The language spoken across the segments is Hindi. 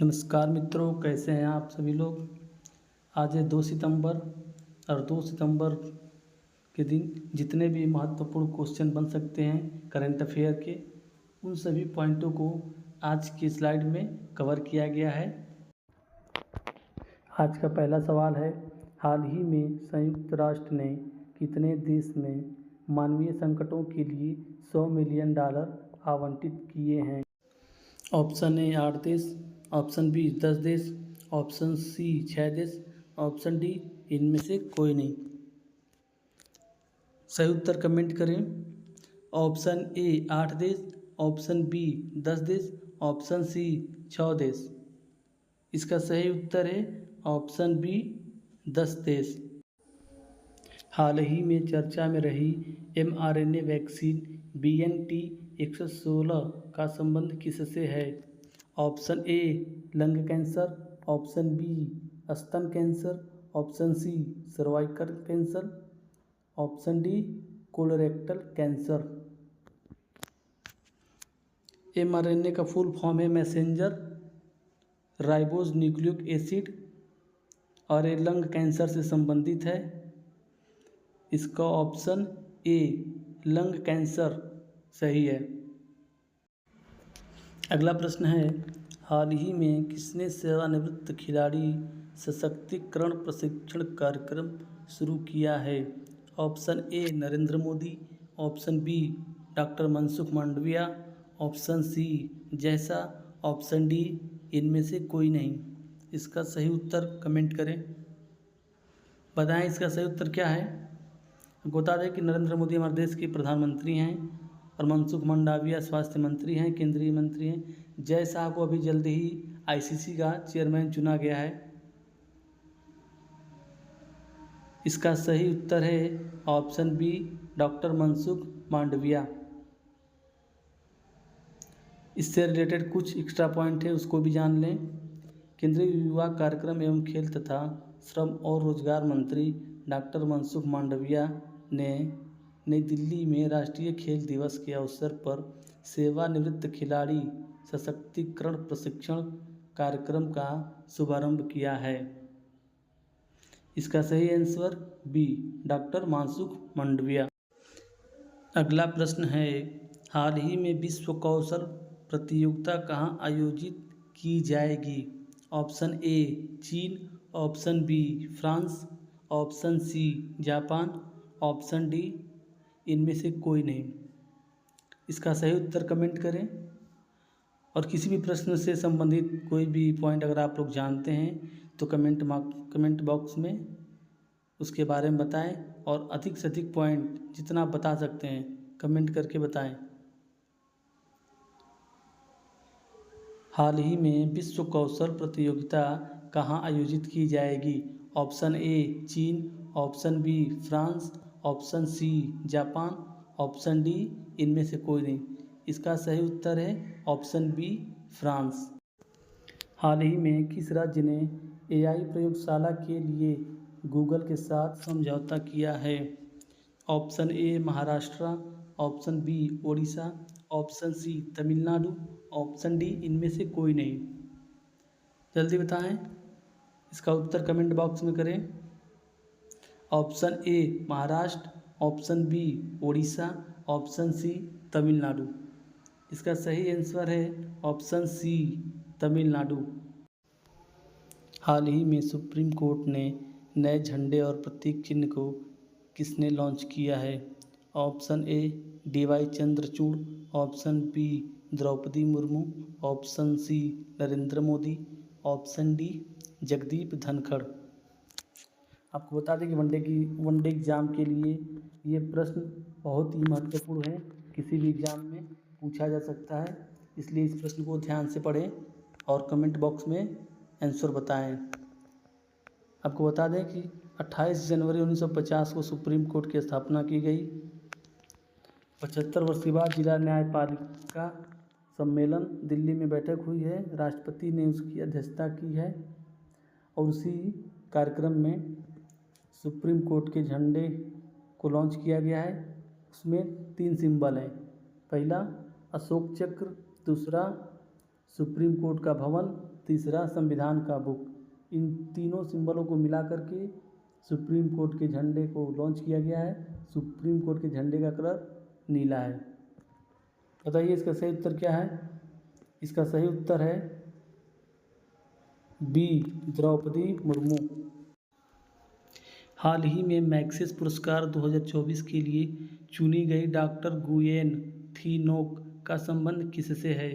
नमस्कार मित्रों, कैसे हैं आप सभी लोग। आज है 2 सितंबर और 2 सितंबर के दिन जितने भी महत्वपूर्ण क्वेश्चन बन सकते हैं करंट अफेयर के, उन सभी पॉइंटों को आज की स्लाइड में कवर किया गया है। आज का पहला सवाल है, हाल ही में संयुक्त राष्ट्र ने कितने देश में मानवीय संकटों के लिए $100 मिलियन आवंटित किए हैं। ऑप्शन ए 8 देश, ऑप्शन बी 10 देश, ऑप्शन सी 6 देश, ऑप्शन डी इनमें से कोई नहीं। सही उत्तर कमेंट करें। ऑप्शन ए 8 देश, ऑप्शन बी 10 देश, ऑप्शन सी 6 देश। इसका सही उत्तर है ऑप्शन बी 10 देश। हाल ही में चर्चा में रही mRNA वैक्सीन BNT116 का संबंध किससे है। Option A lung cancer, option B स्तन cancer, option C cervical cancer, option D colorectal cancer. mRNA का फुल फॉर्म है मैसेंजर राइबोज न्यूक्लिक एसिड और ये लंग कैंसर से संबंधित है। इसका ऑप्शन ए लंग कैंसर सही है। अगला प्रश्न है, हाल ही में किसने सेवानिवृत्त खिलाड़ी सशक्तिकरण प्रशिक्षण कार्यक्रम शुरू किया है। Option A Narendra Modi, option B doctor Mansukh Mandaviya, option C जैसा, ऑप्शन डी इनमें से कोई नहीं। इसका सही उत्तर कमेंट करें। बताएं इसका सही उत्तर क्या है। बता दें कि नरेंद्र मोदी हमारे देश के प्रधानमंत्री हैं और मनसुख मांडविया स्वास्थ्य मंत्री हैं, केंद्रीय मंत्री हैं। जय शाह को अभी जल्दी ही आईसीसी का चेयरमैन चुना गया है। इसका सही उत्तर है option B doctor Mansukh Mandaviya. इससे रिलेटेड कुछ एक्स्ट्रा पॉइंट है, उसको भी जान लें। केंद्रीय युवा कार्यक्रम एवं खेल तथा श्रम और रोजगार मंत्री डॉक्टर मनसुख मांडविया ने नई दिल्ली में राष्ट्रीय खेल दिवस के अवसर पर सेवानिवृत्त खिलाड़ी सशक्तिकरण प्रशिक्षण कार्यक्रम का शुभारंभ किया है। इसका सही answer B doctor Mansukh Mandaviya. अगला प्रश्न है, हाल ही में विश्व कौशल प्रतियोगिता कहाँ आयोजित की जाएगी। ऑप्शन ए चीन, option B France, option C Japan, option D इनमें से कोई नहीं। इसका सही उत्तर कमेंट करें। और किसी भी प्रश्न से संबंधित कोई भी पॉइंट अगर आप लोग जानते हैं तो कमेंट बॉक्स में उसके बारे में बताएं और अधिक से अधिक पॉइंट जितना आप बता सकते हैं कमेंट करके बताएं। हाल ही में विश्व कौशल प्रतियोगिता कहाँ आयोजित की जाएगी। ऑप्शन ए चीन, option B France, option C Japan, option D इनमें से कोई नहीं। इसका सही उत्तर है ऑप्शन बी फ्रांस। हाल ही में किस राज्य ने एआई प्रयोगशाला के लिए गूगल के साथ समझौता किया है। Option A Maharashtra, option B Odisha, option C Tamil Nadu, option D इनमें से कोई नहीं। जल्दी बताएं। इसका उत्तर कमेंट बॉक्स में करें। Option A Maharashtra, option B Odisha, option C Tamil Nadu. इसका सही आंसर है ऑप्शन सी तमिलनाडु। हाल ही में सुप्रीम कोर्ट ने नए झंडे और प्रतीक चिन्ह को किसने लॉन्च किया है। Option A DY Chandrachud, option B Droupadi Murmu, option C Narendra Modi, option D Jagdeep Dhankhar. आपको बता दें कि वनडे एग्ज़ाम के लिए ये प्रश्न बहुत ही महत्वपूर्ण है, किसी भी एग्ज़ाम में पूछा जा सकता है। इसलिए इस प्रश्न को ध्यान से पढ़ें और कमेंट बॉक्स में आंसर बताएं। आपको बता दें कि 28 जनवरी 1950 को सुप्रीम कोर्ट की स्थापना की गई। 75 वर्ष के बाद जिला न्यायपालिका सम्मेलन दिल्ली में बैठक हुई है। राष्ट्रपति ने उसकी अध्यक्षता की है और उसी कार्यक्रम में सुप्रीम कोर्ट के झंडे को लॉन्च किया गया है। उसमें 3 सिंबल हैं। पहला अशोक चक्र, दूसरा सुप्रीम कोर्ट का भवन तीसरा संविधान का बुक। इन तीनों सिंबलों को मिला करके सुप्रीम कोर्ट के झंडे को लॉन्च किया गया है। सुप्रीम कोर्ट के झंडे का कलर नीला है। बताइए इसका सही उत्तर क्या है? इसका सही उत्तर है बी, द्रौपदी मुर्मू। हाल ही में मैग्सेस पुरस्कार 2024 के लिए चुनी गई डॉक्टर गुयेन थी नोक का संबंध किससे है?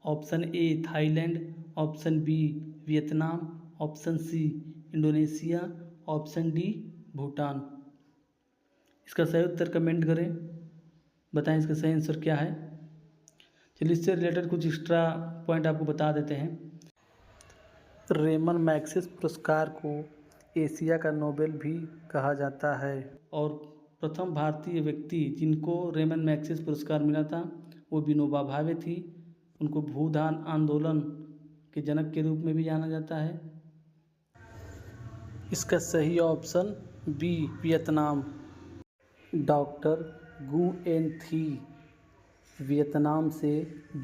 Option A Thailand, option B Vietnam, option C Indonesia, option D Bhutan. इसका सही उत्तर कमेंट करें, बताएं इसका सही आंसर क्या है। चलिए इससे रिलेटेड कुछ एक्स्ट्रा पॉइंट आपको बता देते हैं। रेमन मैग्सेस पुरस्कार को एशिया का नोबेल भी कहा जाता है और प्रथम भारतीय व्यक्ति जिनको रेमन मैग्सेस पुरस्कार मिला था वो विनोबा भावे थी। उनको भूदान आंदोलन के जनक के रूप में भी जाना जाता है। इसका सही option B, Vietnam. Doctor Nguyen थी वियतनाम से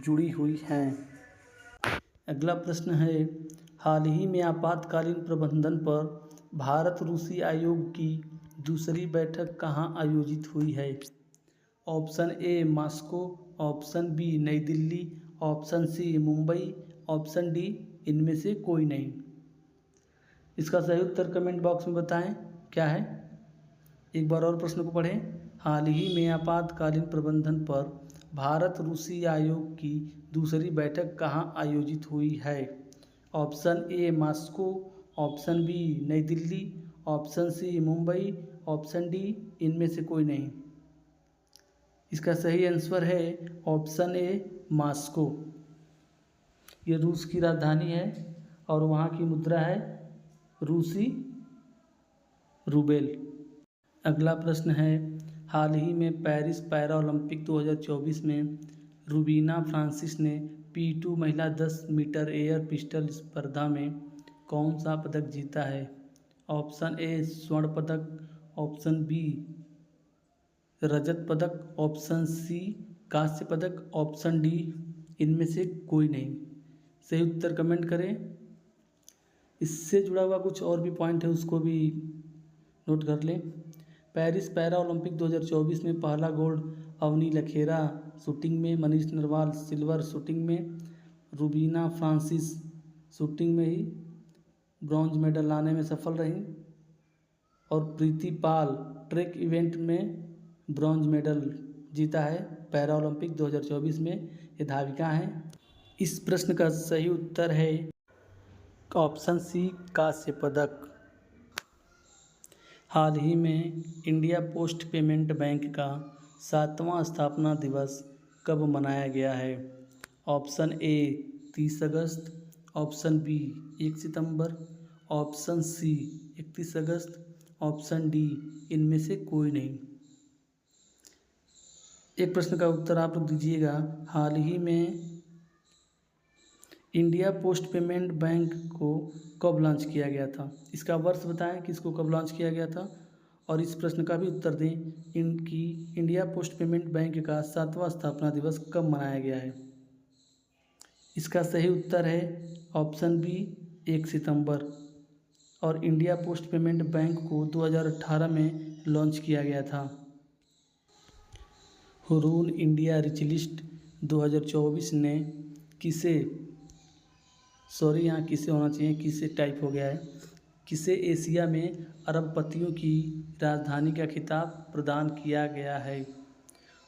जुड़ी हुई हैं। अगला प्रश्न है, हाल ही में आपातकालीन प्रबंधन पर भारत रूसी आयोग की दूसरी बैठक कहाँ आयोजित हुई है? Option A Moscow, option B Nai Delhi, option C Mumbai, option D इनमें से कोई नहीं। इसका सही उत्तर कमेंट बॉक्स में बताएं क्या है। एक बार और प्रश्न को पढ़ें। हाल ही में आपातकालीन प्रबंधन पर भारत रूसी आयोग की दूसरी बैठक कहाँ आयोजित हुई है? Option A Moscow, option B Nai Delhi, option C Mumbai, option D इनमें से कोई नहीं। इसका सही आंसर है ऑप्शन ए मॉस्को। ये रूस की राजधानी है और वहाँ की मुद्रा है रूसी रूबेल। अगला प्रश्न है, हाल ही में पेरिस पैरा ओलंपिक 2024 में रूबीना फ्रांसिस ने P2 महिला 10 मीटर एयर पिस्टल स्पर्धा में कौन सा पदक जीता है? ऑप्शन ए स्वर्ण पदक, ऑप्शन बी रजत पदक, ऑप्शन सी कांस्य पदक, ऑप्शन डी इनमें से कोई नहीं। सही उत्तर कमेंट करें। इससे जुड़ा हुआ कुछ और भी पॉइंट है उसको भी नोट कर लें। पेरिस पैरा ओलंपिक 2024 में पहला गोल्ड अवनी लखेरा शूटिंग में, मनीष नरवाल सिल्वर शूटिंग में, रूबीना फ्रांसिस शूटिंग में ही ब्रॉन्ज मेडल लाने में सफल रही और प्रीति पाल ट्रैक इवेंट में ब्रॉन्ज मेडल जीता है पैरा ओलंपिक 2024 में। ये धाविका हैं। इस प्रश्न का सही उत्तर है ऑप्शन सी कांस्य पदक। हाल ही में इंडिया पोस्ट पेमेंट बैंक का 7वां स्थापना दिवस कब मनाया गया है? ऑप्शन ए 30 अगस्त, ऑप्शन बी 1 सितंबर, ऑप्शन सी 31 अगस्त, ऑप्शन डी इनमें से कोई नहीं। एक प्रश्न का उत्तर आप लोग दीजिएगा। हाल ही में इंडिया पोस्ट पेमेंट बैंक को कब लॉन्च किया गया था? इसका वर्ष बताएं कि इसको कब लॉन्च किया गया था और इस प्रश्न का भी उत्तर दें इनकी इंडिया पोस्ट पेमेंट बैंक का 7वां स्थापना दिवस कब मनाया गया है। इसका सही उत्तर है ऑप्शन बी 1 सितंबर और इंडिया पोस्ट पेमेंट बैंक को 2018 में लॉन्च किया गया था। हुरून इंडिया रिच लिस्ट 2024 ने किसे यहाँ किसे होना चाहिए, किसे टाइप हो गया है, किसे एशिया में अरबपतियों की राजधानी का खिताब प्रदान किया गया है?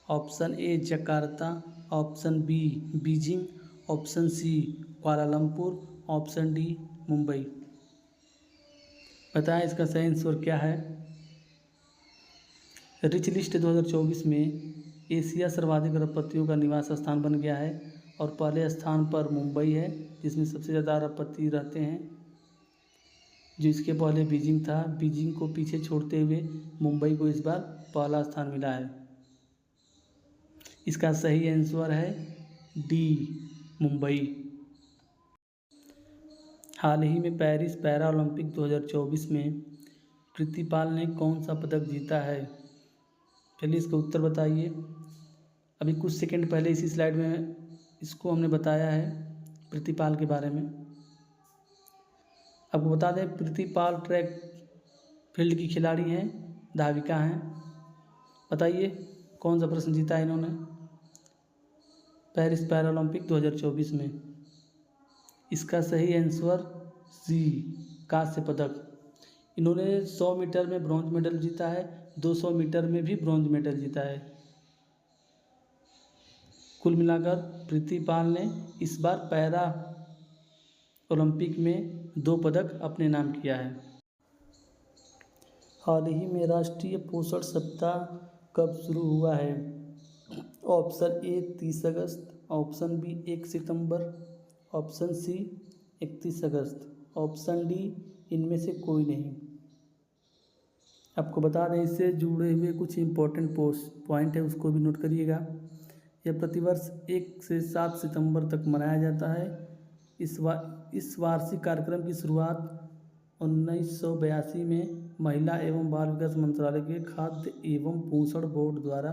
Option A Jakarta, option B Beijing, option C Kuala Lumpur, option D Mumbai. बताएं इसका सही आंसर क्या है। रिच लिस्ट 2024 में एशिया सर्वाधिक अरबपतियों का निवास स्थान बन गया है और पहले स्थान पर मुंबई है जिसमें सबसे ज़्यादा अरबपति रहते हैं, जो इसके पहले बीजिंग था। बीजिंग को पीछे छोड़ते हुए मुंबई को इस बार पहला स्थान मिला है। इसका सही आंसर है डी मुंबई। हाल ही में पेरिस पैरा ओलंपिक 2024 में प्रीति पाल ने कौन सा पदक जीता है? चलिए इसका उत्तर बताइए। अभी कुछ सेकंड पहले इसी स्लाइड में इसको हमने बताया है प्रीति पाल के बारे में। आपको बता दें प्रीति पाल ट्रैक फील्ड की खिलाड़ी हैं, धाविका हैं। बताइए कौन सा प्रश्न जीता है इन्होंने पेरिस पैरालंपिक 2024 में। इसका सही आंसर सी कांस्य पदक। इन्होंने 100 मीटर में ब्रॉन्ज मेडल जीता है, 200 मीटर में भी ब्रॉन्ज मेडल जीता है। कुल मिलाकर प्रीति पाल ने इस बार पैरा ओलंपिक में 2 पदक अपने नाम किया है। हाल ही में राष्ट्रीय पोषण सप्ताह कब शुरू हुआ है? ऑप्शन ए 30 अगस्त, ऑप्शन बी 1 सितंबर, ऑप्शन सी 31 अगस्त, ऑप्शन डी इनमें से कोई नहीं। आपको बता दें इससे जुड़े हुए कुछ इम्पोर्टेंट पॉइंट है, उसको भी नोट करिएगा। यह प्रतिवर्ष 1 से 7 सितंबर तक मनाया जाता है। इस वार्षिक कार्यक्रम की शुरुआत 1982 में महिला एवं बाल विकास मंत्रालय के खाद्य एवं पोषण बोर्ड द्वारा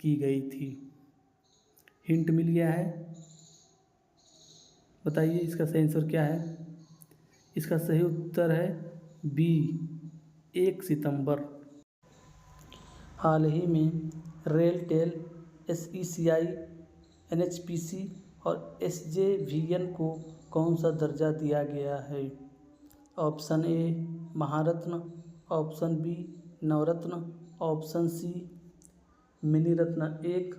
की गई थी। हिंट मिल गया है, बताइए इसका सही आंसर क्या है? इसका सही उत्तर है बी 1 सितंबर। हाल ही में रेलटेल, SECI, NHPC और SJVN को कौन सा दर्जा दिया गया है? Option A Maharatna, option B Navratna, option C mini ratna 1,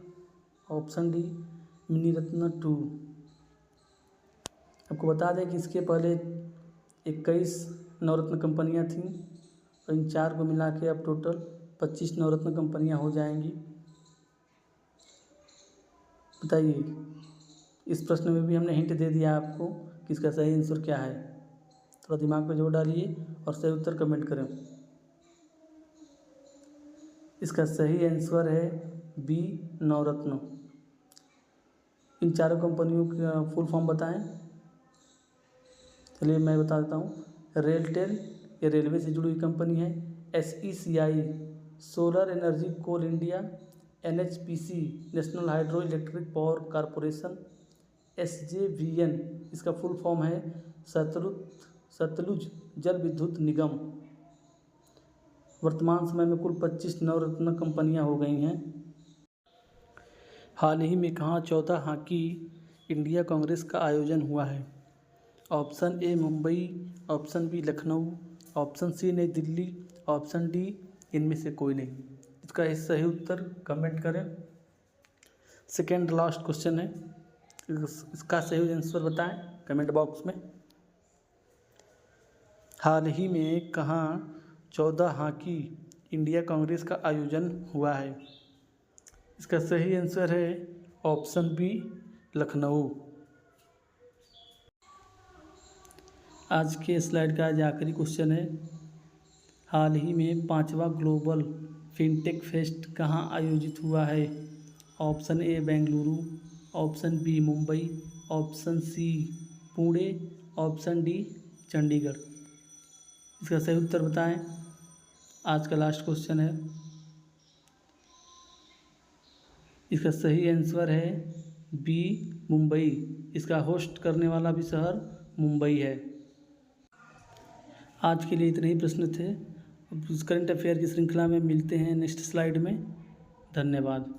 option D mini ratna 2। आपको बता दें कि इसके पहले 21 नवरत्न कंपनियां थीं और इन 4 को मिला के अब टोटल 25 नवरत्न कंपनियां हो जाएंगी। बताइए इस प्रश्न में भी हमने हिंट दे दिया आपको कि इसका सही आंसर क्या है। थोड़ा दिमाग पे जोर डालिए और सही उत्तर कमेंट करें। इसका सही आंसर है बी नवरत्न। इन 4 कंपनियों का फुल फॉर्म बताएं। चलिए मैं बता देता हूँ। रेलटेल ये रेलवे से जुड़ी हुई कंपनी है, SECI solar energy Coal India, NHPC National Hydro Electric Power Corporation, SJVN इसका फुल फॉर्म है सतलुज जल विद्युत निगम। वर्तमान समय में कुल 25 नवरत्न कंपनियां हो गई हैं। हाल ही में कहाँ 14 हॉकी इंडिया कांग्रेस का आयोजन हुआ है? Option A Mumbai, option B Lucknow, option C New Delhi, option D इनमें से कोई नहीं। इसका सही उत्तर कमेंट करें। सेकेंड लास्ट क्वेश्चन है, इसका सही आंसर बताएं कमेंट बॉक्स में। हाल ही में कहाँ 14 हॉकी इंडिया कांग्रेस का आयोजन हुआ है? इसका सही आंसर है ऑप्शन बी लखनऊ। आज के स्लाइड का आज आखिरी क्वेश्चन है, हाल ही में 5वां ग्लोबल फिनटेक फेस्ट कहाँ आयोजित हुआ है? Option A Bengaluru, option B Mumbai, option C Pune, option D Chandigarh. इसका सही उत्तर बताएं। आज का लास्ट क्वेश्चन है, इसका सही आंसर है बी मुंबई। इसका होस्ट करने वाला भी शहर मुंबई है। आज के लिए इतने ही प्रश्न थे। करंट अफेयर की श्रृंखला में मिलते हैं नेक्स्ट स्लाइड में। धन्यवाद।